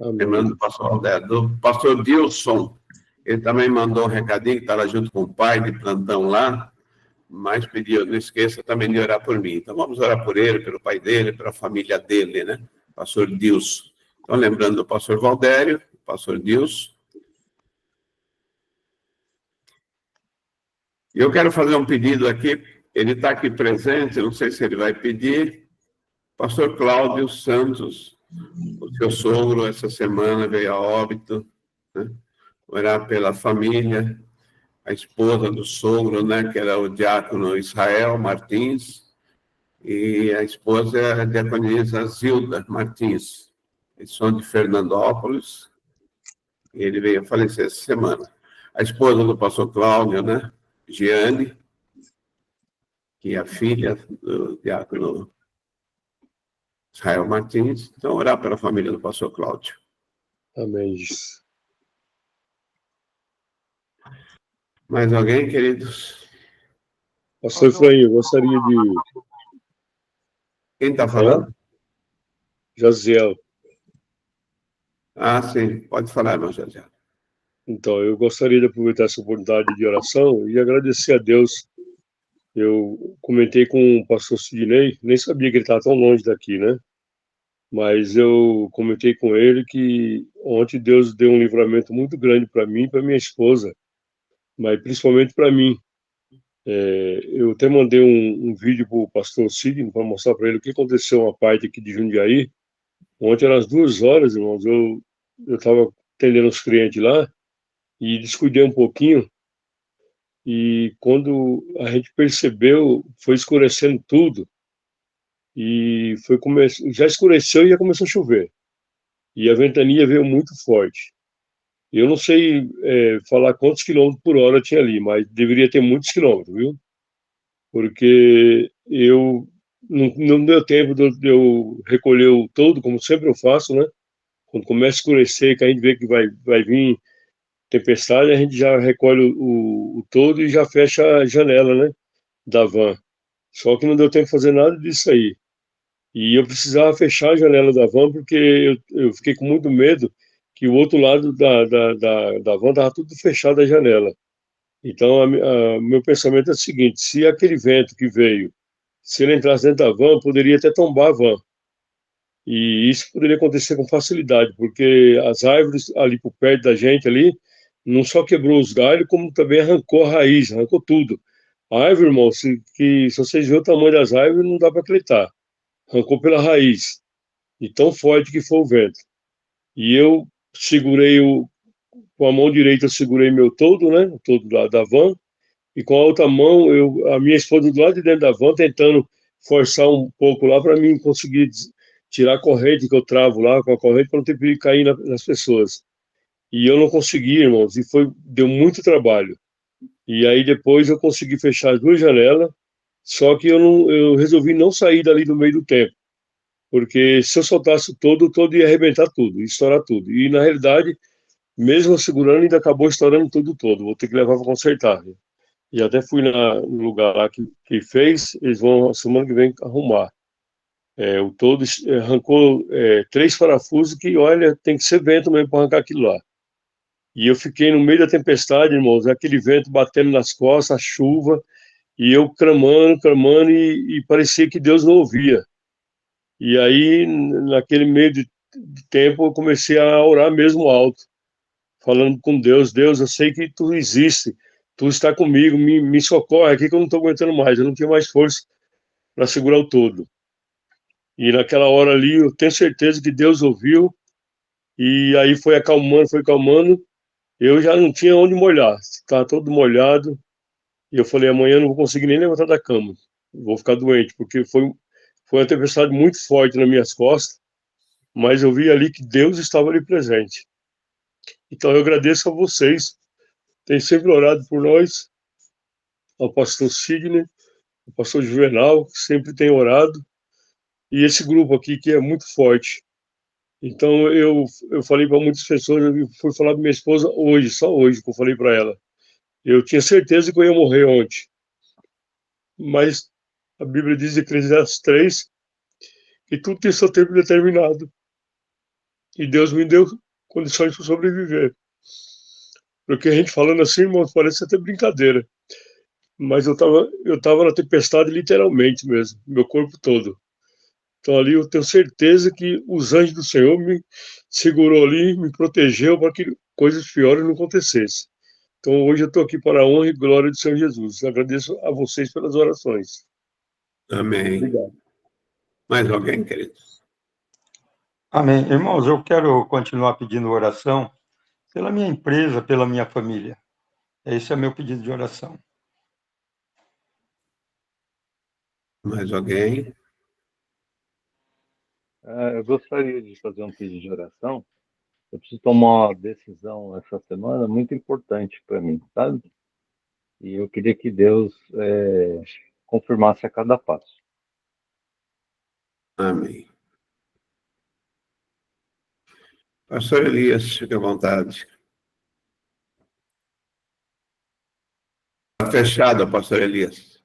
Speaker 6: Amém.
Speaker 1: Lembrando do pastor Valdério. Do pastor Dilson, ele também mandou um recadinho, que está lá junto com o pai de plantão lá, mas pediu, não esqueça também de orar por mim. Então vamos orar por ele, pelo pai dele, pela família dele, né? Pastor Dilson. Então lembrando do pastor Valdério, pastor Dilson. E eu quero fazer um pedido aqui, ele está aqui presente, não sei se ele vai pedir. Pastor Cláudio Santos, o seu sogro, essa semana veio a óbito, né? Orar pela família, a esposa do sogro, né, que era o diácono Israel Martins, e a esposa é a diaconisa Zilda Martins. Eles são de Fernandópolis, e ele veio a falecer essa semana. A esposa do pastor Cláudio, né, Giane, que é a filha do diácono Israel Martins. Então, orar pela família do pastor Cláudio.
Speaker 6: Amém.
Speaker 1: Mais alguém, queridos?
Speaker 6: Pastor Efraim, eu gostaria de...
Speaker 1: Quem está falando?
Speaker 6: Jaziel.
Speaker 1: Ah, sim. Pode falar, irmão Jaziel.
Speaker 6: Então, eu gostaria de aproveitar essa oportunidade de oração e agradecer a Deus. Eu comentei com o pastor Sidney, nem sabia que ele estava tão longe daqui, né? Mas eu comentei com ele que ontem Deus deu um livramento muito grande para mim e para minha esposa, mas principalmente para mim. Eu até mandei um vídeo para o pastor Sidney para mostrar para ele o que aconteceu uma parte aqui de Jundiaí. Ontem, às 2 horas, irmãos, eu estava atendendo os clientes lá e descuidei um pouquinho. E quando a gente percebeu, foi escurecendo tudo. E já escureceu e já começou a chover. E a ventania veio muito forte. Eu não sei falar quantos quilômetros por hora tinha ali, mas deveria ter muitos quilômetros, viu? Porque não deu tempo de eu recolher o todo, como sempre eu faço, né? Quando começa a escurecer, que a gente vê que vai vir tempestade, a gente já recolhe o todo e já fecha a janela, né? Da van. Só que não deu tempo de fazer nada disso aí. E eu precisava fechar a janela da van porque eu fiquei com muito medo que o outro lado da van estava tudo fechado a janela. Então, meu pensamento é o seguinte: se aquele vento que veio, se ele entrasse dentro da van, poderia até tombar a van. E isso poderia acontecer com facilidade, porque as árvores ali por perto da gente ali, não só quebrou os galhos, como também arrancou a raiz, arrancou tudo. A árvore, irmão, se vocês verem o tamanho das árvores, não dá para acreditar. Arrancou pela raiz, e tão forte que foi o vento. E eu segurei com a mão direita eu segurei meu todo, né, o todo da van, e com a outra mão, a minha esposa do lado de dentro da van, tentando forçar um pouco lá para mim conseguir tirar a corrente que eu travo lá, com a corrente, para não ter perigo de cair nas pessoas. E eu não consegui, irmãos, e deu muito trabalho. E aí depois eu consegui fechar as duas janelas, só que eu resolvi não sair dali no meio do tempo, porque se eu soltasse o todo ia arrebentar tudo, ia estourar tudo. E na realidade, mesmo segurando, ainda acabou estourando tudo todo. Vou ter que levar para consertar. E até fui no lugar lá que fez, eles vão semana que vem arrumar. O todo arrancou 3 parafusos que, olha, tem que ser vento mesmo para arrancar aquilo lá. E eu fiquei no meio da tempestade, irmãos, aquele vento batendo nas costas, a chuva, e eu clamando, clamando, e parecia que Deus não ouvia. E aí, naquele meio de tempo, eu comecei a orar mesmo alto, falando com Deus: Deus, eu sei que tu existe, tu está comigo, me socorre aqui que eu não estou aguentando mais, eu não tinha mais força para segurar o todo. E naquela hora ali, eu tenho certeza que Deus ouviu, e aí foi acalmando, eu já não tinha onde molhar, estava todo molhado, e eu falei: amanhã eu não vou conseguir nem levantar da cama, vou ficar doente, porque foi uma tempestade muito forte nas minhas costas, mas eu vi ali que Deus estava ali presente. Então eu agradeço a vocês, tem sempre orado por nós, ao pastor Sidney, ao pastor Juvenal, que sempre tem orado, e esse grupo aqui que é muito forte. Então eu falei para muitas pessoas, eu fui falar para minha esposa hoje, só hoje que eu falei para ela. Eu tinha certeza que eu ia morrer ontem, mas a Bíblia diz em Eclesiastes 3 que tudo tem seu tempo determinado, e Deus me deu condições para sobreviver. Porque a gente falando assim, irmão, parece até brincadeira, mas eu tava na tempestade literalmente mesmo, meu corpo todo. Então ali eu tenho certeza que os anjos do Senhor me segurou ali, me protegeu para que coisas piores não acontecessem. Então hoje eu estou aqui para a honra e glória do Senhor Jesus. Eu agradeço a vocês pelas orações.
Speaker 1: Amém.
Speaker 6: Obrigado.
Speaker 1: Mais alguém, querido?
Speaker 7: Amém. Irmãos, eu quero continuar pedindo oração pela minha empresa, pela minha família. Esse é meu pedido de oração.
Speaker 1: Mais alguém?
Speaker 8: Eu gostaria de fazer um pedido de oração. Eu preciso tomar uma decisão essa semana muito importante para mim, sabe? E eu queria que Deus confirmasse a cada passo.
Speaker 1: Amém. Pastor Elias, fique à vontade. Está fechado, pastor Elias.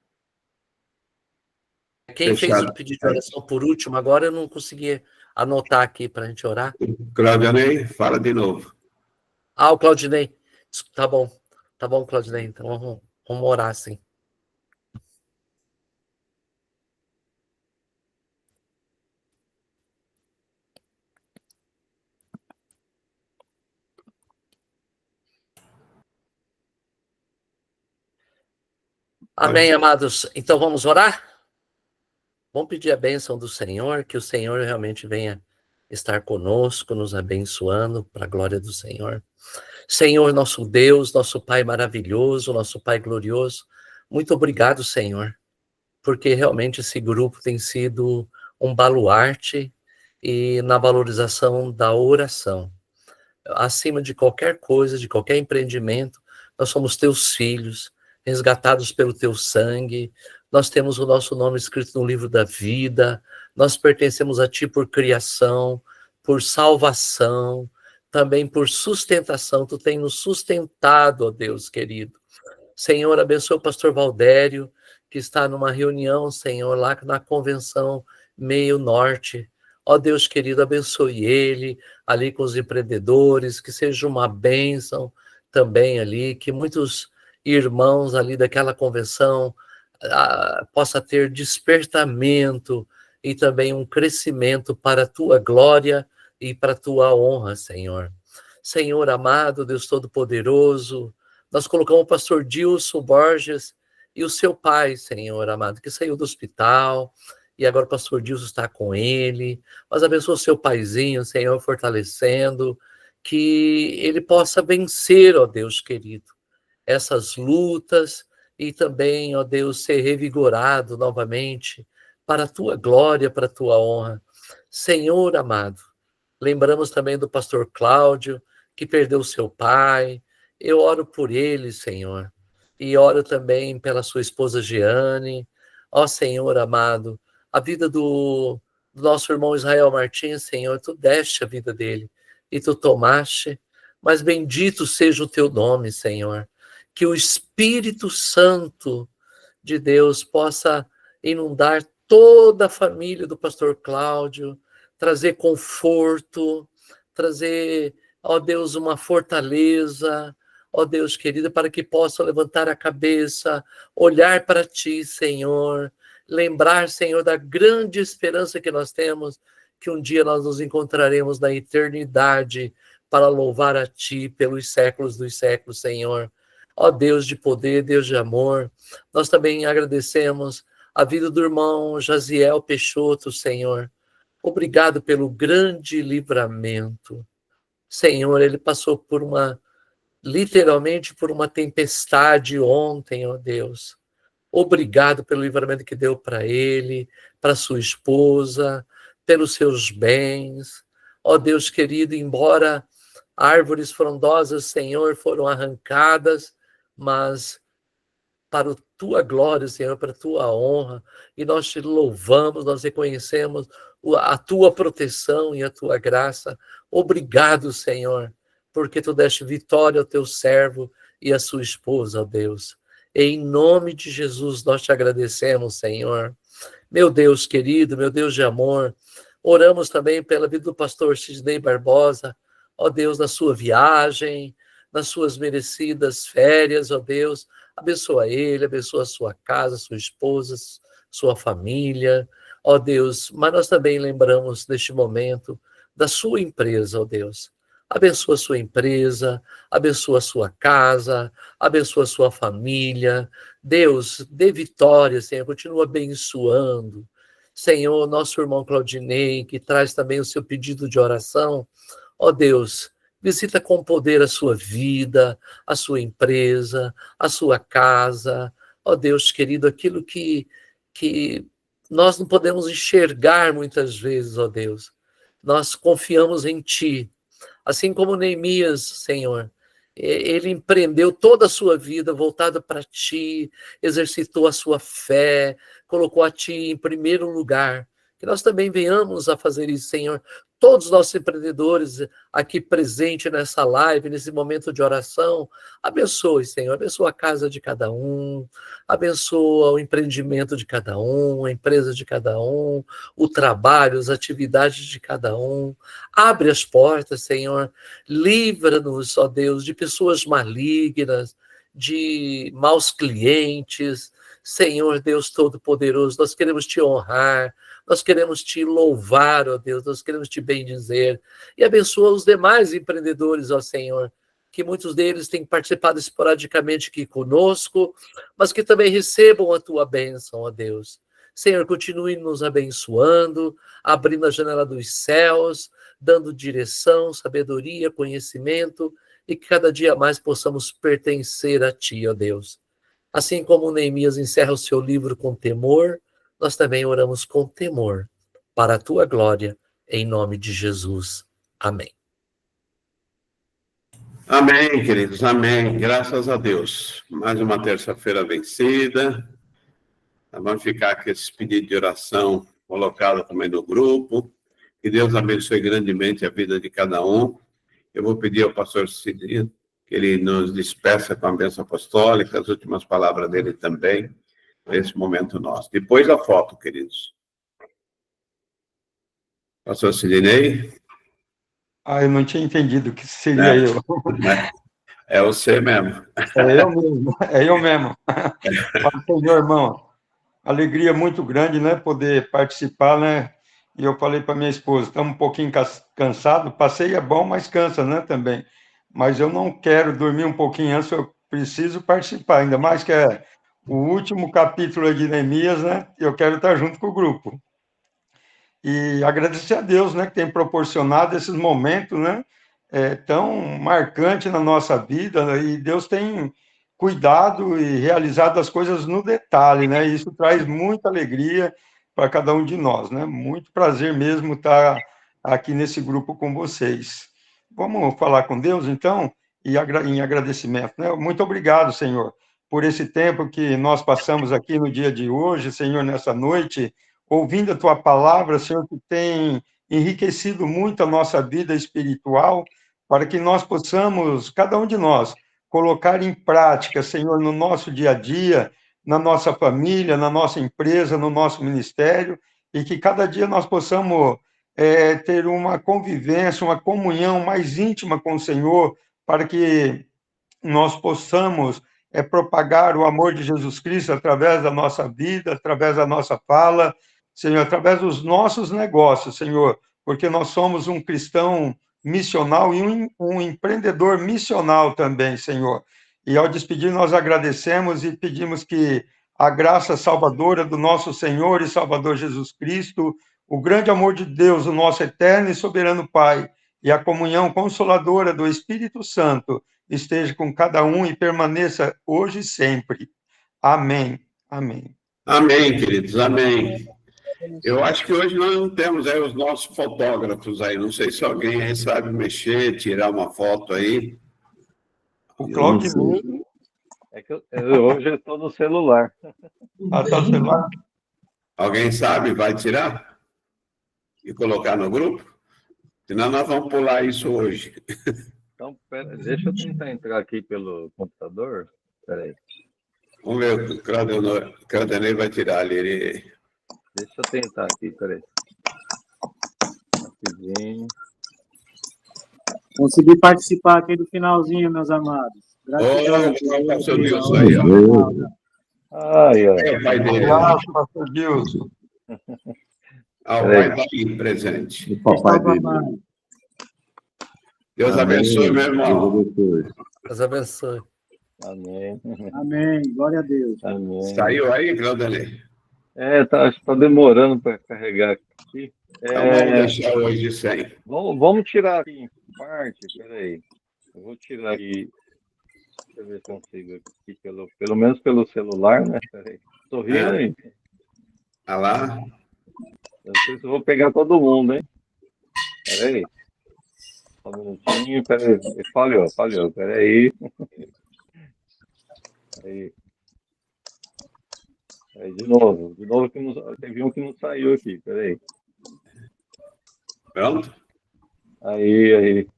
Speaker 2: Quem fez o
Speaker 1: Fechado.
Speaker 2: pedido de oração por último, agora eu não consegui anotar aqui para a gente orar.
Speaker 1: Claudionei, fala de novo.
Speaker 2: O Claudinei. Tá bom, Claudinei. Então vamos orar, sim. Amém, amados. Então vamos orar? Vamos pedir a bênção do Senhor, que o Senhor realmente venha estar conosco, nos abençoando, para a glória do Senhor. Senhor, nosso Deus, nosso Pai maravilhoso, nosso Pai glorioso, muito obrigado, Senhor, porque realmente esse grupo tem sido um baluarte e na valorização da oração. Acima de qualquer coisa, de qualquer empreendimento, nós somos teus filhos, resgatados pelo teu sangue, nós temos o nosso nome escrito no livro da vida, nós pertencemos a ti por criação, por salvação, também por sustentação, tu tens nos sustentado, ó Deus querido. Senhor, abençoa o pastor Valdério, que está numa reunião, Senhor, lá na Convenção Meio Norte. Ó Deus querido, abençoe ele, ali com os empreendedores, que seja uma bênção também ali, que muitos irmãos ali daquela convenção possa ter despertamento e também um crescimento para a tua glória e para a tua honra, Senhor. Senhor amado, Deus Todo-Poderoso, nós colocamos o pastor Dilson Borges e o seu pai, Senhor amado, que saiu do hospital, e agora o pastor Dilson está com ele. Mas abençoa o seu paizinho, Senhor, fortalecendo, que ele possa vencer, ó Deus querido, essas lutas e também, ó Deus, ser revigorado novamente para a tua glória, para a tua honra. Senhor amado, lembramos também do pastor Cláudio, que perdeu seu pai. Eu oro por ele, Senhor, e oro também pela sua esposa Giane. Ó Senhor amado, a vida do nosso irmão Israel Martins, Senhor, tu deste a vida dele e tu tomaste, mas bendito seja o teu nome, Senhor. Que o Espírito Santo de Deus possa inundar toda a família do pastor Cláudio, trazer conforto, trazer, ó Deus, uma fortaleza, ó Deus querido, para que possa levantar a cabeça, olhar para ti, Senhor, lembrar, Senhor, da grande esperança que nós temos, que um dia nós nos encontraremos na eternidade para louvar a ti pelos séculos dos séculos, Senhor. Ó Deus de poder, Deus de amor, nós também agradecemos a vida do irmão Jaziel Peixoto, Senhor. Obrigado pelo grande livramento. Senhor, ele passou por literalmente por uma tempestade ontem, ó Deus. Obrigado pelo livramento que deu para ele, para sua esposa, pelos seus bens. Ó Deus querido, embora árvores frondosas, Senhor, foram arrancadas, mas para a tua glória, Senhor, para a tua honra, e nós te louvamos, nós reconhecemos a tua proteção e a tua graça. Obrigado, Senhor, porque tu deste vitória ao teu servo e à sua esposa, ó Deus. Em nome de Jesus, nós te agradecemos, Senhor. Meu Deus querido, meu Deus de amor, oramos também pela vida do pastor Sidney Barbosa, ó Deus, na sua viagem, nas suas merecidas férias, ó Deus, abençoa ele, abençoa a sua casa, sua esposa, sua família, ó Deus, mas nós também lembramos neste momento da sua empresa, ó Deus. Abençoa a sua empresa, abençoa a sua casa, abençoa a sua família. Deus, dê vitória, Senhor, continua abençoando. Senhor, nosso irmão Claudinei, que traz também o seu pedido de oração, ó Deus, visita com poder a sua vida, a sua empresa, a sua casa. Ó Deus querido, aquilo que nós não podemos enxergar muitas vezes, ó Deus. Nós confiamos em Ti. Assim como Neemias, Senhor, ele empreendeu toda a sua vida voltada para Ti, exercitou a sua fé, colocou a Ti em primeiro lugar. Que nós também venhamos a fazer isso, Senhor. Todos os nossos empreendedores aqui presentes nessa live, nesse momento de oração, abençoe, Senhor, abençoa a casa de cada um, abençoa o empreendimento de cada um, a empresa de cada um, o trabalho, as atividades de cada um. Abre as portas, Senhor, livra-nos, ó Deus, de pessoas malignas, de maus clientes. Senhor Deus Todo-Poderoso, nós queremos Te honrar, nós queremos Te louvar, ó Deus, nós queremos Te bendizer. E abençoa os demais empreendedores, ó Senhor, que muitos deles têm participado esporadicamente aqui conosco, mas que também recebam a tua bênção, ó Deus. Senhor, continue nos abençoando, abrindo a janela dos céus, dando direção, sabedoria, conhecimento, e que cada dia mais possamos pertencer a Ti, ó Deus. Assim como Neemias encerra o seu livro com temor, nós também oramos com temor, para a Tua glória, em nome de Jesus. Amém.
Speaker 1: Amém, queridos, amém. Graças a Deus. Mais uma terça-feira vencida. Vamos ficar com esse pedido de oração colocado também no grupo. Que Deus abençoe grandemente a vida de cada um. Eu vou pedir ao pastor Cidinho que ele nos despeça com a bênção apostólica, as últimas palavras dele também, nesse momento nosso. Depois a foto, queridos. Pastor Sidney?
Speaker 7: Eu não tinha entendido que seria eu.
Speaker 1: É você mesmo.
Speaker 7: É eu mesmo. Senhor, irmão, alegria muito grande, né, poder participar, né, e eu falei para minha esposa, estamos um pouquinho cansados, passeio é bom, mas cansa, né, também, mas eu não quero dormir um pouquinho antes, eu preciso participar, ainda mais que é o último capítulo de Neemias, né, eu quero estar junto com o grupo. E agradecer a Deus, né, que tem proporcionado esses momentos, né, tão marcantes na nossa vida, né, e Deus tem cuidado e realizado as coisas no detalhe, né, e isso traz muita alegria para cada um de nós, né, muito prazer mesmo estar aqui nesse grupo com vocês. Vamos falar com Deus, então, e em agradecimento, né, muito obrigado, Senhor, por esse tempo que nós passamos aqui no dia de hoje, Senhor, nessa noite, ouvindo a Tua palavra, Senhor, que tem enriquecido muito a nossa vida espiritual, para que nós possamos, cada um de nós, colocar em prática, Senhor, no nosso dia a dia, na nossa família, na nossa empresa, no nosso ministério, e que cada dia nós possamos ter uma convivência, uma comunhão mais íntima com o Senhor, para que nós possamos propagar o amor de Jesus Cristo através da nossa vida, através da nossa fala, Senhor, através dos nossos negócios, Senhor, porque nós somos um cristão missional e um empreendedor missional também, Senhor. E ao despedir, nós agradecemos e pedimos que a graça salvadora do nosso Senhor e Salvador Jesus Cristo, o grande amor de Deus, o nosso eterno e soberano Pai, e a comunhão consoladora do Espírito Santo esteja com cada um e permaneça hoje e sempre. Amém. Amém.
Speaker 1: Amém, queridos, amém. Eu acho que hoje nós não temos aí os nossos fotógrafos aí. Não sei se alguém aí sabe mexer, tirar uma foto aí.
Speaker 7: O Claudio.
Speaker 8: É que hoje eu estou no celular.
Speaker 7: Tá no celular?
Speaker 1: Alguém sabe? Vai tirar? E colocar no grupo? Senão nós vamos pular isso hoje.
Speaker 8: Então, deixa eu tentar entrar aqui pelo computador. Espera aí.
Speaker 1: Vamos ver, o Claudenei vai tirar ali.
Speaker 8: Deixa eu tentar aqui, peraí. Rapidinho.
Speaker 9: Consegui participar aqui do finalzinho, meus amados.
Speaker 1: Gratidão. Pastor Nilson aí, ó.
Speaker 8: Ai, ó.
Speaker 1: É o pai dele.
Speaker 7: Pastor Nilson.
Speaker 1: O pai está aí presente.
Speaker 3: O papai dele.
Speaker 1: Deus abençoe, meu irmão.
Speaker 2: Deus abençoe.
Speaker 8: Amém.
Speaker 9: Amém. Glória a Deus.
Speaker 8: Amém.
Speaker 1: Saiu aí, Claudenei?
Speaker 8: Tá demorando para carregar aqui.
Speaker 1: Então vamos deixar hoje sem.
Speaker 8: Vamos tirar aqui em parte, peraí. Eu vou tirar aqui. Deixa eu ver se consigo aqui, pelo menos pelo celular, né? Peraí. Sorrindo aí.
Speaker 1: Ah lá.
Speaker 8: Eu não sei se eu vou pegar todo mundo, hein? Peraí. Só um minutinho, peraí. Falhou, peraí. Aí, de novo que não, teve um que não saiu aqui, peraí.
Speaker 1: Pronto?
Speaker 8: Aí.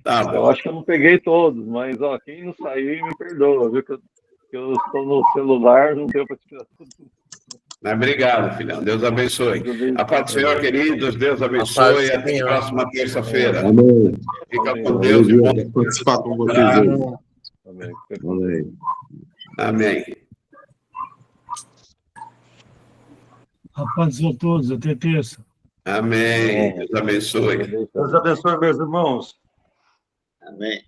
Speaker 1: Tá bom.
Speaker 8: Eu acho que eu não peguei todos, mas ó, quem não saiu, me perdoa, viu? Que eu estou no celular, não deu para tirar tudo.
Speaker 1: Mas obrigado, filhão. Deus abençoe. A paz do Senhor, queridos. Deus abençoe. Até a próxima terça-feira.
Speaker 3: Amém.
Speaker 1: Fica com Deus e bom
Speaker 3: participar com vocês hoje.
Speaker 8: Amém.
Speaker 1: Amém.
Speaker 10: A paz a todos, até terça.
Speaker 1: Amém. Deus abençoe.
Speaker 7: Deus abençoe, meus irmãos.
Speaker 5: Amém.